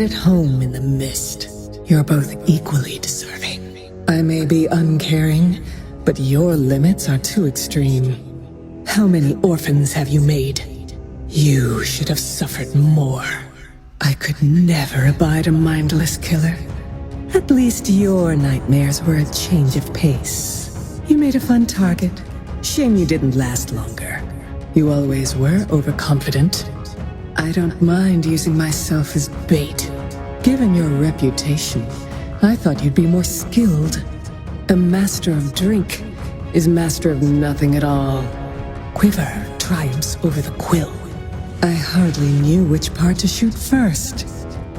at home in the mist. You're both equally deserving. I may be uncaring, but your limits are too extreme. How many orphans have you made? You should have suffered more. I could never abide a mindless killer. At least your nightmares were a change of pace. You made a fun target. Shame you didn't last longer. You always were overconfident. I don't mind using myself as bait. Given your reputation, I thought you'd be more skilled. A master of drink is master of nothing at all. Quiver triumphs over the quill. I hardly knew which part to shoot first.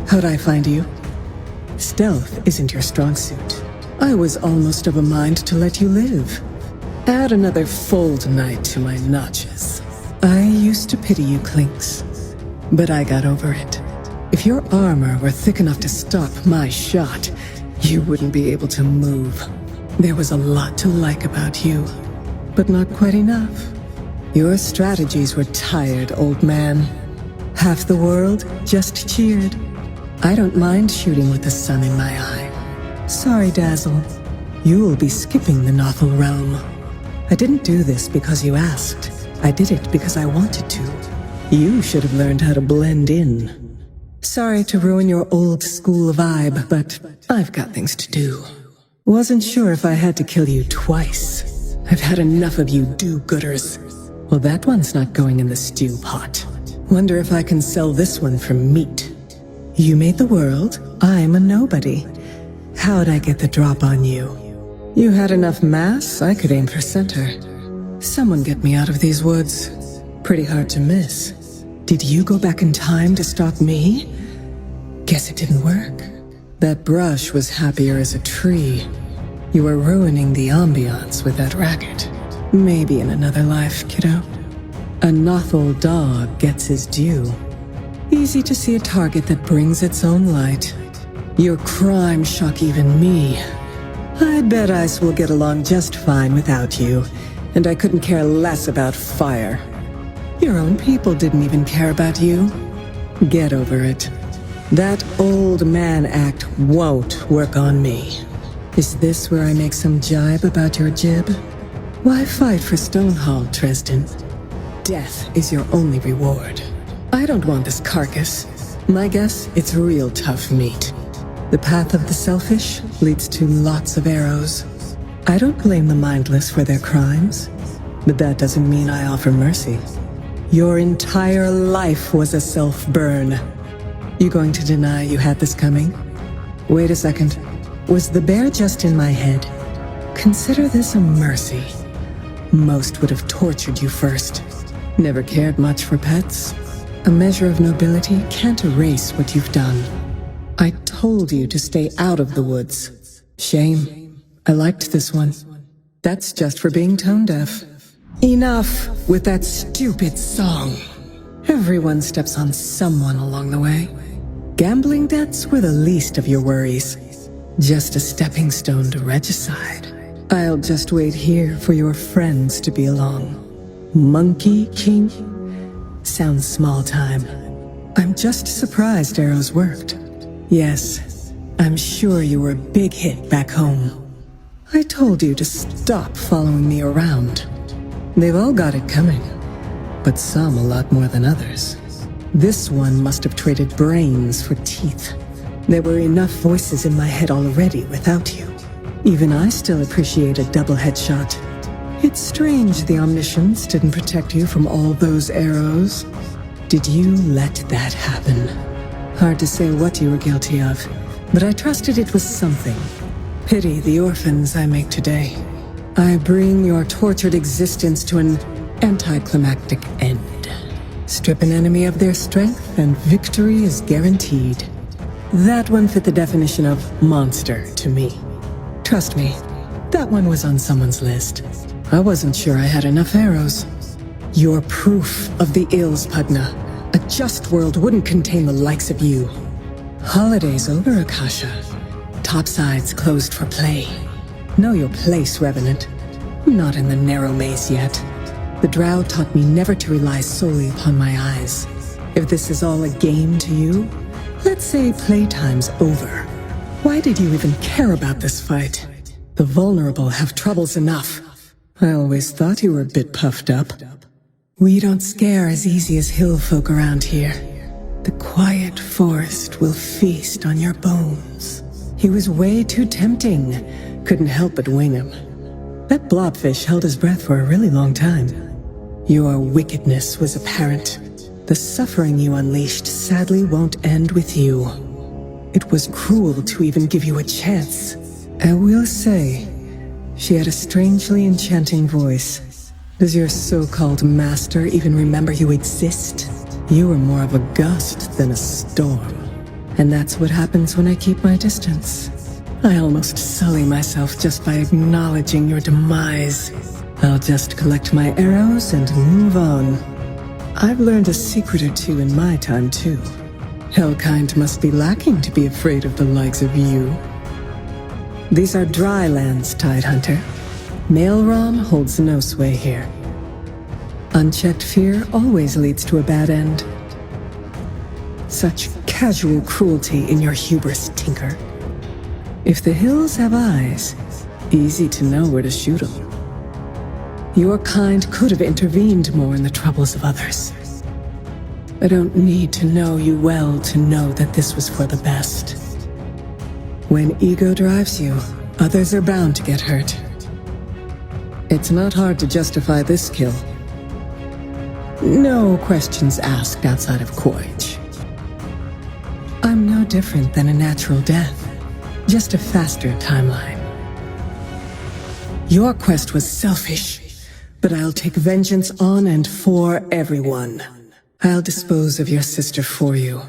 How'd I find you? Stealth isn't your strong suit. I was almost of a mind to let you live. Add another fold knight to my notches. I used to pity you, Clinks, but I got over it. If your armor were thick enough to stop my shot, you wouldn't be able to move. There was a lot to like about you, but not quite enough. Your strategies were tired, old man. Half the world just cheered. I don't mind shooting with the sun in my eye. Sorry, Dazzle. You'll be skipping the Nothel realm. I didn't do this because you asked. I did it because I wanted to. You should have learned how to blend in. Sorry to ruin your old school vibe, but I've got things to do. Wasn't sure if I had to kill you twice. I've had enough of you do-gooders. Well, that one's not going in the stew pot. Wonder if I can sell this one for meat. You made the world, I'm a nobody. How'd I get the drop on you? You had enough mass, I could aim for center. Someone get me out of these woods. Pretty hard to miss. Did you go back in time to stalk me? Guess it didn't work. That brush was happier as a tree. You were ruining the ambiance with that racket. Maybe in another life, kiddo. A Nothel dog gets his due. Easy to see a target that brings its own light. Your crimes shock even me. I bet Ice will get along just fine without you, and I couldn't care less about fire. Your own people didn't even care about you. Get over it. That old man act won't work on me. Is this where I make some jibe about your jib? Why fight for Stonehall, Dresden? Death is your only reward. I don't want this carcass. My guess, it's real tough meat. The path of the selfish leads to lots of arrows. I don't blame the mindless for their crimes, but that doesn't mean I offer mercy. Your entire life was a self-burn. You going to deny you had this coming? Wait a second. Was the bear just in my head? Consider this a mercy. Most would have tortured you first. Never cared much for pets. A measure of nobility can't erase what you've done. I told you to stay out of the woods. Shame. I liked this one. That's just for being tone-deaf. Enough with that stupid song. Everyone steps on someone along the way. Gambling debts were the least of your worries. Just a stepping stone to regicide. I'll just wait here for your friends to be along. Monkey King? Sounds small time. I'm just surprised arrows worked. Yes, I'm sure you were a big hit back home. I told you to stop following me around. They've all got it coming, but some a lot more than others. This one must have traded brains for teeth. There were enough voices in my head already without you. Even I still appreciate a double headshot. It's strange the omniscience didn't protect you from all those arrows. Did you let that happen? Hard to say what you were guilty of, but I trusted it was something. Pity the orphans I make today. I bring your tortured existence to an anticlimactic end. Strip an enemy of their strength, and victory is guaranteed. That one fit the definition of monster to me. Trust me, that one was on someone's list. I wasn't sure I had enough arrows. You're proof of the ills, Pugna. A just world wouldn't contain the likes of you. Holiday's over, Akasha. Topside's closed for play. Know your place, Revenant. Not in the narrow maze yet. The Drow taught me never to rely solely upon my eyes. If this is all a game to you, Let's say playtime's over. Why did you even care about this fight? The vulnerable have troubles enough. I always thought you were a bit puffed up. We don't scare as easy as hill folk around here. The quiet forest will feast on your bones. He was way too tempting. Couldn't help but wing him. That blobfish held his breath for a really long time. Your wickedness was apparent. The suffering you unleashed sadly won't end with you. It was cruel to even give you a chance. I will say, she had a strangely enchanting voice. Does your so-called master even remember you exist? You were more of a gust than a storm. And that's what happens when I keep my distance. I almost sully myself just by acknowledging your demise. I'll just collect my arrows and move on. I've learned a secret or two in my time, too. Hellkind must be lacking to be afraid of the likes of you. These are dry lands, Tidehunter. Maelrom holds no sway here. Unchecked fear always leads to a bad end. Such casual cruelty in your hubris, Tinker. If the hills have eyes, easy to know where to shoot them. Your kind could have intervened more in the troubles of others. I don't need to know you well to know that this was for the best. When ego drives you, others are bound to get hurt. It's not hard to justify this kill. No questions asked outside of Quaritch. I'm no different than a natural death, just a faster timeline. Your quest was selfish, but I'll take vengeance on and for everyone. I'll dispose of your sister for you,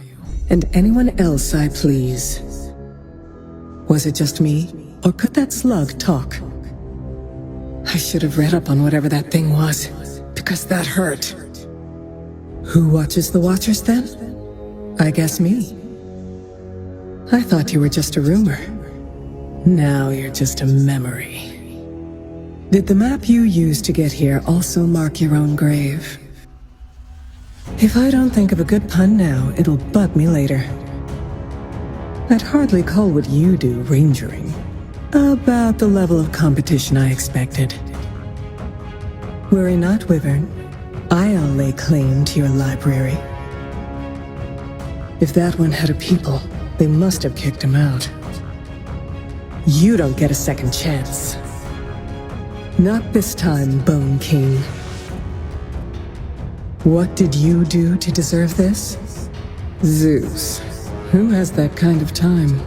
and anyone else I please. Was it just me, or could that slug talk? I should have read up on whatever that thing was, because that hurt. Who watches the Watchers then? I guess me. I thought you were just a rumor. Now you're just a memory. Did the map you used to get here also mark your own grave? If I don't think of a good pun now, it'll bug me later. I'd hardly call what you do rangering. About the level of competition I expected. Worry not, Wyvern. I'll lay claim to your library. If that one had a people, they must have kicked him out. You don't get a second chance. Not this time, Bone King. What did you do to deserve this? Zeus. Who has that kind of time?